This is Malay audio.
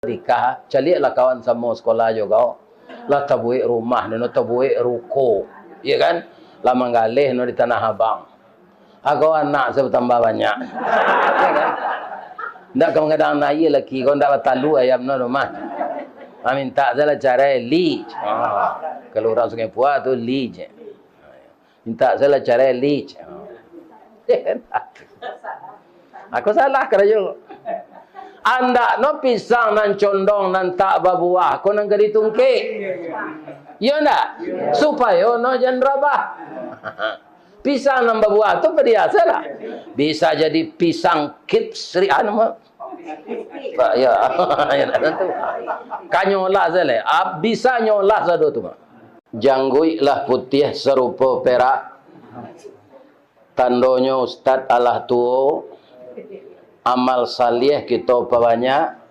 Nikah, calilah kawan sama sekolah juga. Lah tabuik rumah, no tabuik ruko. Ya kan? Lah manggalih no di Tanah Abang. Aku anak saya bertambah banyak. Ya kan? Ndak kadang-kadang naya lagi, kau ndak batalu ayam no rumah. Minta saya cara lij. Kalau orang Sungai Puah tu lij. Minta saya cara lij. Aku salah kerja. Anda no pisang nan condong nan tak berbuah, kau nang gadi tungkik. Ya ndak? Supaya no jangan rabah. Pisang nan berbuah tu biasa lah. Bisa jadi pisang kipsri anu. Ya, ya tentu. Kanyolah zale. Bisa nyolah sado tu. Janggui lah putih serupa perak. Tandonyo Ustaz Allah tuo. Amal salih kita banyak.